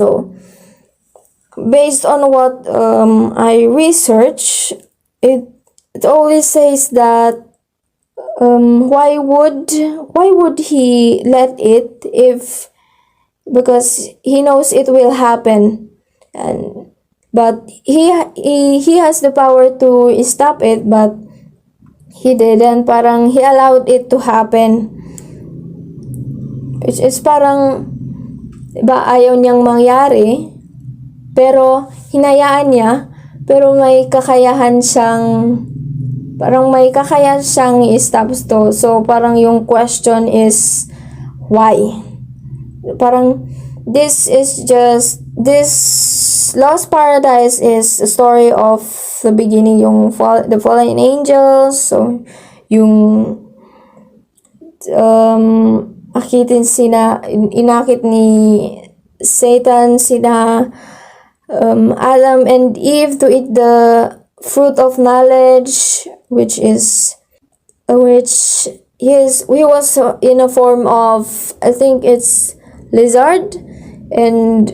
So, based on what I research, it always says that why would he let it, if because he knows it will happen, and but he has the power to stop it, but he didn't. Parang he allowed it to happen, which is parang diba, ayaw niyang mangyari, pero hinayaan niya, pero may kakayahan siyang i-stop to. So parang yung question is why? Parang this Lost Paradise is a story of the beginning, the fallen angels. So yung inakit ni Satan sina Adam and Eve to eat the fruit of knowledge, which he was in a form of, I think it's lizard, and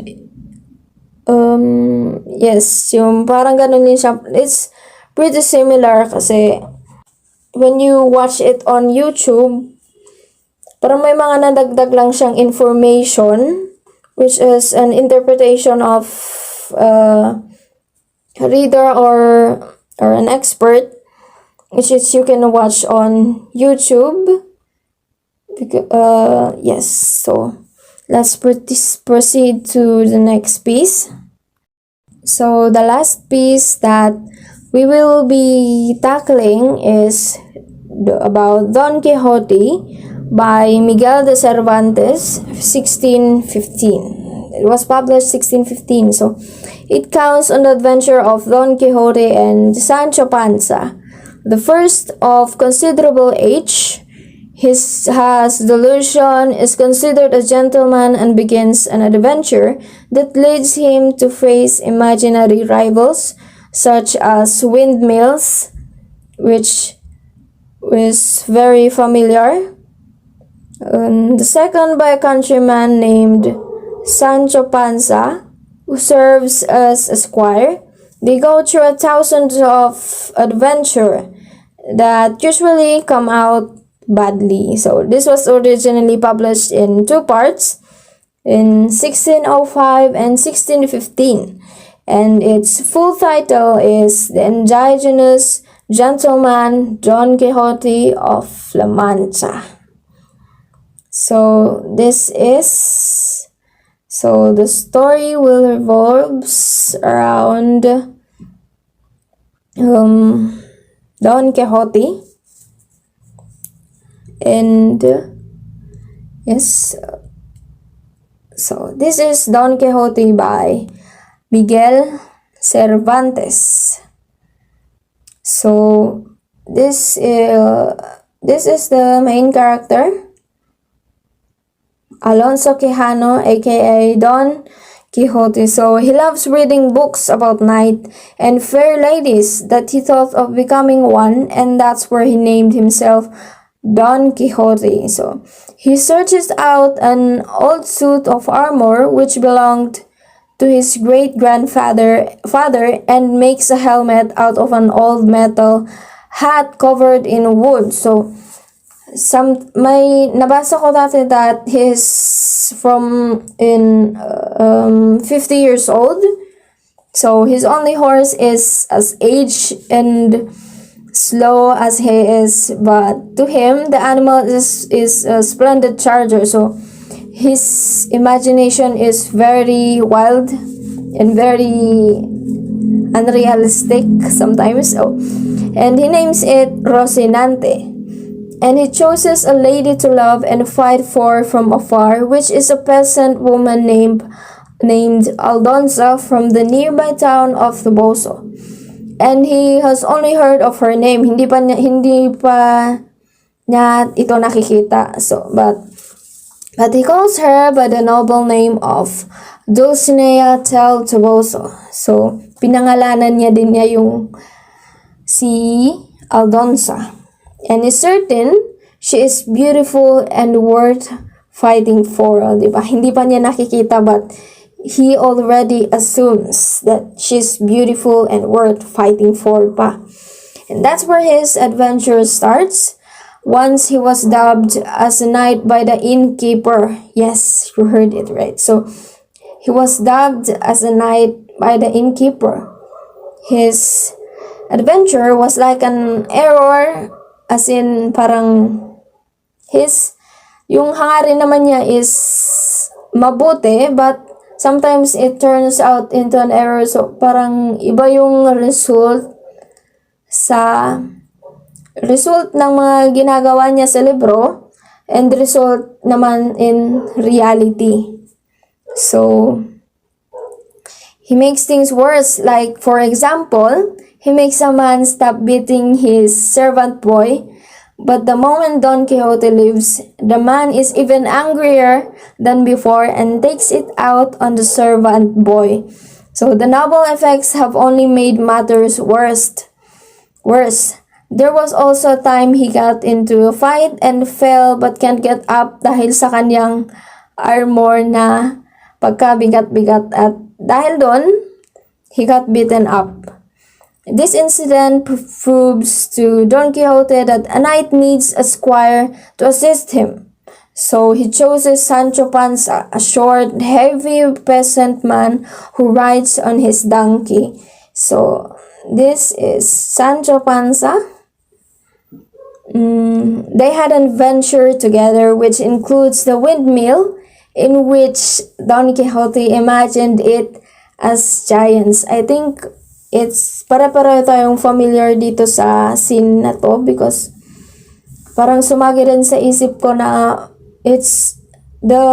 yes, yung parang ganun din siya. It's pretty similar kasi when you watch it on YouTube, parang may mga nadagdag lang siyang information, which is an interpretation of a reader or an expert, which is you can watch on YouTube. Yes, so let's proceed to the next piece. So the last piece that we will be tackling is about Don Quixote by Miguel de Cervantes, 1615. It was published 1615. So it counts on the adventure of Don Quixote and Sancho Panza, the first of considerable age. His delusion, is considered a gentleman, and begins an adventure that leads him to face imaginary rivals such as windmills, which was very familiar. The second by a countryman named Sancho Panza, who serves as a squire. They go through 1,000 of adventure that usually come out badly. So this was originally published in 2 parts, in 1605 and 1615, and its full title is The Indigenous Gentleman Don Quixote of La Mancha. So the story will revolves around Don Quixote, and yes, so this is Don Quixote by Miguel Cervantes. So this is the main character, Alonso Quijano, aka Don Quixote. So he loves reading books about knight and fair ladies that he thought of becoming one, and that's where he named himself Don Quixote. So he searches out an old suit of armor which belonged to his great-grandfather and makes a helmet out of an old metal hat covered in wood. So may nabasa ko dati that he's from 50 years old. So his only horse is as aged and slow as he is, but to him the animal is a splendid charger. So his imagination is very wild and very unrealistic sometimes. And he names it Rocinante. And he chooses a lady to love and fight for from afar, which is a peasant woman named Aldonza from the nearby town of Toboso. And he has only heard of her name. Hindi pa niya ito nakikita. So, but he calls her by the noble name of Dulcinea del Toboso. So, pinangalanan niya din niya yung si Aldonza. And is certain she is beautiful and worth fighting for, di ba? Hindi pa niya nakikita, but he already assumes that she's beautiful and worth fighting for pa. And that's where his adventure starts. Once he was dubbed as a knight by the innkeeper. Yes, you heard it right. So he was dubbed as a knight by the innkeeper. His adventure was like an error, as in parang yung hangarin naman niya is mabuti, but sometimes it turns out into an error. So parang iba yung result ng mga ginagawa niya sa libro and result naman in reality. So he makes things worse. Like, for example, he makes a man stop beating his servant boy. But the moment Don Quixote leaves, the man is even angrier than before and takes it out on the servant boy. So the novel effects have only made matters worse. There was also a time he got into a fight and fell but can't get up dahil sa kanyang armor na pagkabigat-bigat, at dahil doon, he got beaten up. This incident proves to Don Quixote that a knight needs a squire to assist him. So he chooses Sancho Panza, a short, heavy peasant man who rides on his donkey. So this is Sancho Panza. They had an adventure together which includes the windmill, in which Don Quixote imagined it as giants. I think it's para-para tayong familiar dito sa scene na to because parang sumagi rin sa isip ko na the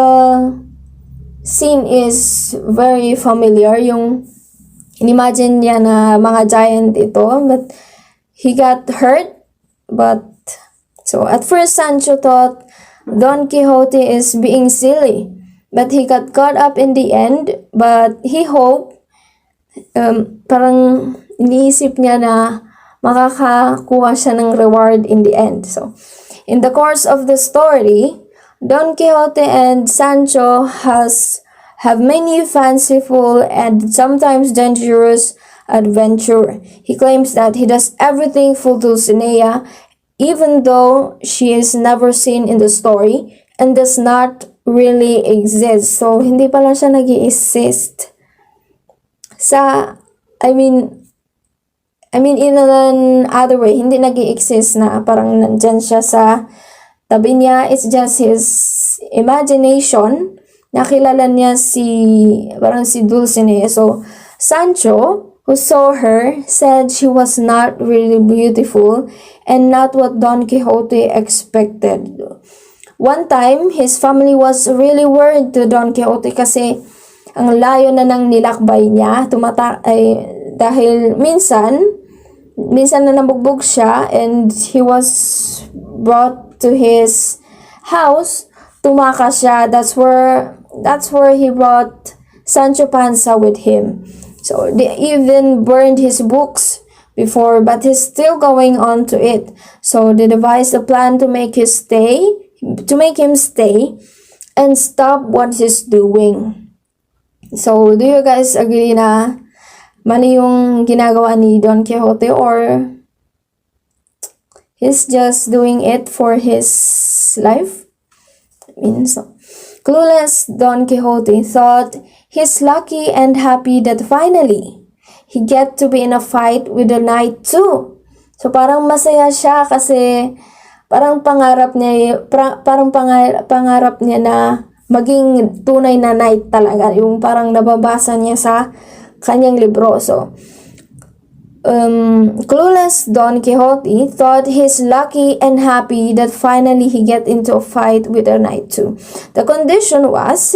scene is very familiar. Yung inimagine niya na mga giant ito, but he got hurt. So at first Sancho thought Don Quixote is being silly, but he got caught up in the end. But he hoped, parang iniisip niya na makakakuha siya ng reward in the end. So in the course of the story, Don Quixote and Sancho have many fanciful and sometimes dangerous adventure. He claims that he does everything for Dulcinea, even though she is never seen in the story and does not really exist. So hindi pala siya nag-i-exist in another way, hindi nag-i-exist na parang nandyan siya sa tabi niya. It's just his imagination. Nakilala niya si Dulcinea. So Sancho, who saw her, said she was not really beautiful and not what Don Quixote expected. One time, his family was really worried to Don Quixote kasi ang layo na ng nilakbay niya, dahil minsan na nabugbog siya and he was brought to his house, tumakas siya. That's where he brought Sancho Panza with him. So they even burned his books before, but he's still going on to it. So they devised a plan to make him stay and stop what he's doing. So do you guys agree na mali yung ginagawa ni Don Quixote, or he's just doing it for his life? Clueless Don Quixote thought he's lucky and happy that finally he get to be in a fight with the knight too. So parang masaya siya kasi parang pangarap niya na maging tunay na knight talaga, yung parang nababasa niya sa kanyang libro. So clueless Don Quixote thought he's lucky and happy that finally he get into a fight with a knight too. The condition was,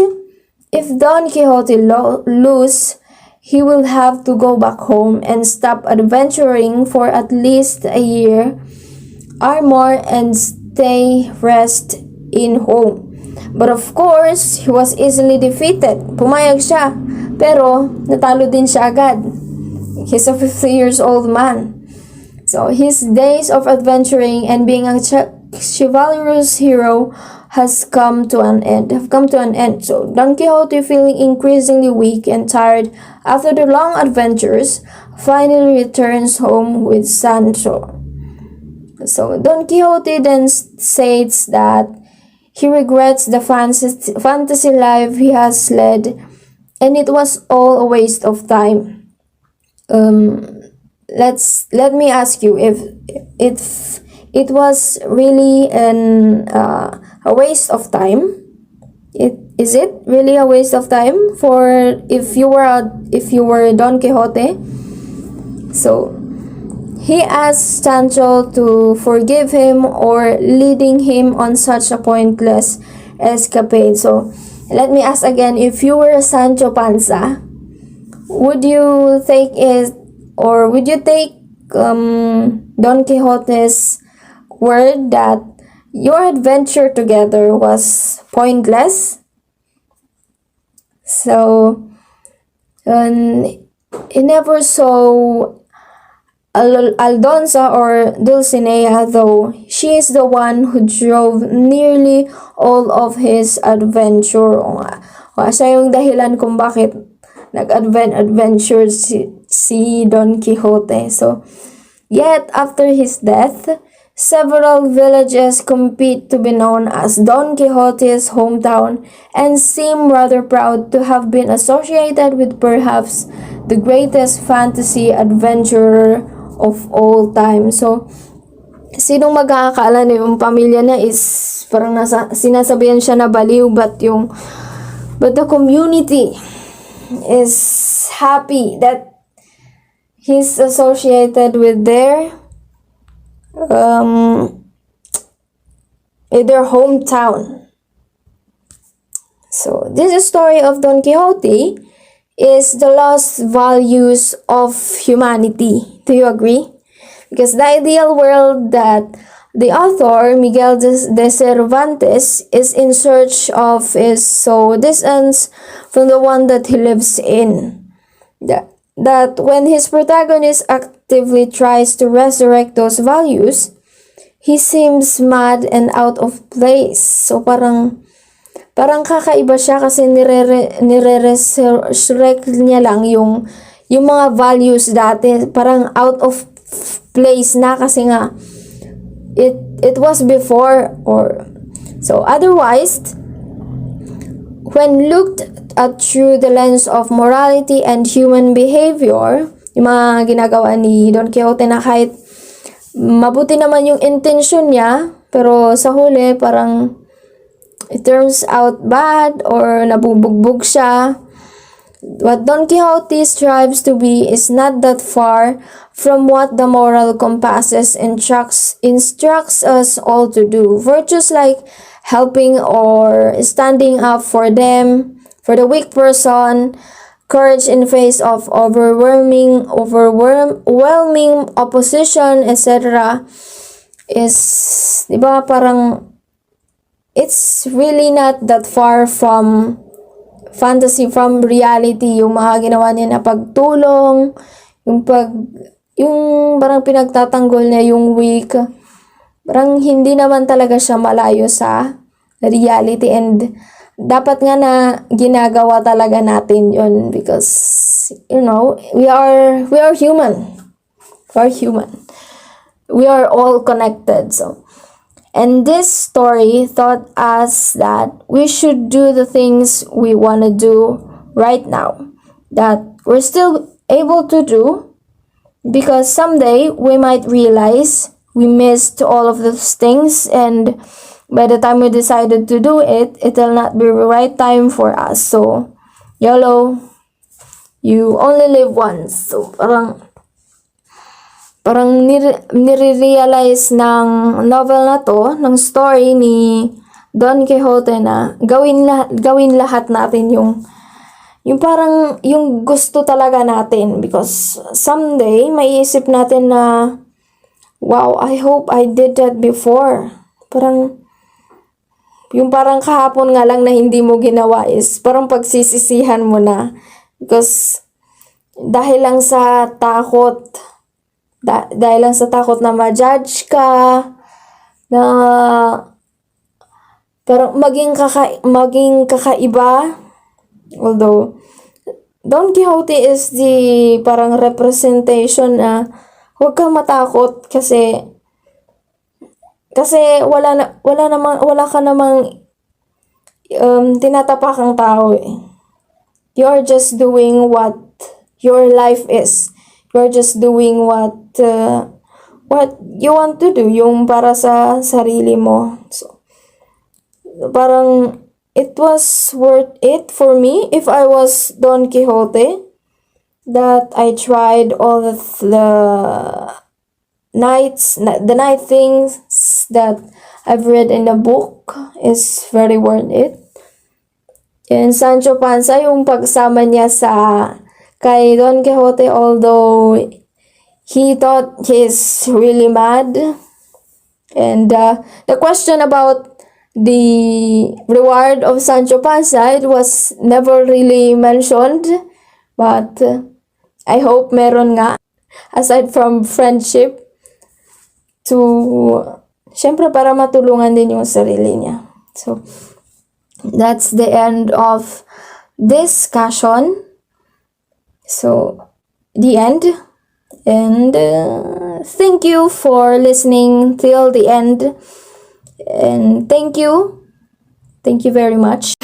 if Don Quixote lose, he will have to go back home and stop adventuring for at least a year or more and rest in home. But of course, he was easily defeated. Pumayag siya, pero natalo din siya agad. He's a 50 years old man. So his days of adventuring and being a chivalrous hero have come to an end. So Don Quixote, feeling increasingly weak and tired after the long adventures, finally returns home with Sancho. So Don Quixote then states that he regrets the fantasy life he has led, and it was all a waste of time. Let me ask you if it was really a waste of time. Is it really a waste of time for if you were Don Quixote? So he asks Sancho to forgive him or leading him on such a pointless escapade. So let me ask again, if you were Sancho Panza, would you take it, or would you take Don Quixote's word that your adventure together was pointless? So he never saw Aldonza or Dulcinea, though she is the one who drove nearly all of his adventure. O siya yung dahilan kung bakit nag-adventure si Don Quixote. So, yet after his death, several villages compete to be known as Don Quixote's hometown and seem rather proud to have been associated with perhaps the greatest fantasy adventurer of all time. So, sinong mag-aakala na yung pamilya na is parang sinasabihan siya na baliw, but the community is happy that he's associated with their hometown. So this story of Don Quixote is the lost values of humanity. Do you agree? Because the ideal world that the author, Miguel de Cervantes, is in search of is so distant from the one that he lives in. That when his protagonist actively tries to resurrect those values, he seems mad and out of place. So parang kakaiba siya kasi nire-resurrect niya lang yung mga values dati. Parang out of place na kasi nga it was before, or so otherwise when looked at through the lens of morality and human behavior, yung mga ginagawa ni Don Quixote na kahit mabuti naman yung intention niya, pero sa huli parang it turns out bad or nabubugbog siya. What Don Quixote strives to be is not that far from what the moral compasses instructs us all to do. Virtues like helping or standing up for them, for the weak person, courage in face of overwhelming opposition, etc. is, diba, parang it's really not that far from fantasy, from reality, yung mga ginawa niya na pagtulong, yung parang pinagtatanggol niya yung weak. Parang hindi naman talaga siya malayo sa reality, and dapat nga na ginagawa talaga natin yun because, we are human. We are human. We are all connected, so. And this story taught us that we should do the things we want to do right now, that we're still able to do, because someday we might realize we missed all of those things, and by the time we decided to do it, it will not be the right time for us. So, YOLO, you only live once. So, parang nire-realize ng novel na to, ng story ni Don Quixote, na gawin lahat natin yung parang yung gusto talaga natin, because someday maiisip natin na wow, I hope I did that before. Parang kahapon nga lang na hindi mo ginawa is parang pagsisisihan mo na, because dahil lang sa takot na ma-judge ka, na parang maging kakaiba. Although, Don Quixote is the parang representation na huwag kang matakot kasi wala ka namang tinatapakang tao eh. You're just doing what your life is. You're just doing what you want to do, yung para sa sarili mo. So, parang it was worth it for me if I was Don Quixote, that I tried all of the night things that I've read in the book is very worth it. And Sancho Panza, yung pagsama niya kay Don Quixote, although he thought he's really mad. And the question about the reward of Sancho Panza, it was never really mentioned, but I hope meron nga, aside from friendship, syempre para matulungan din yung sarili niya. So, that's the end of discussion. So, the end. And thank you for listening till the end. And thank you. Thank you very much.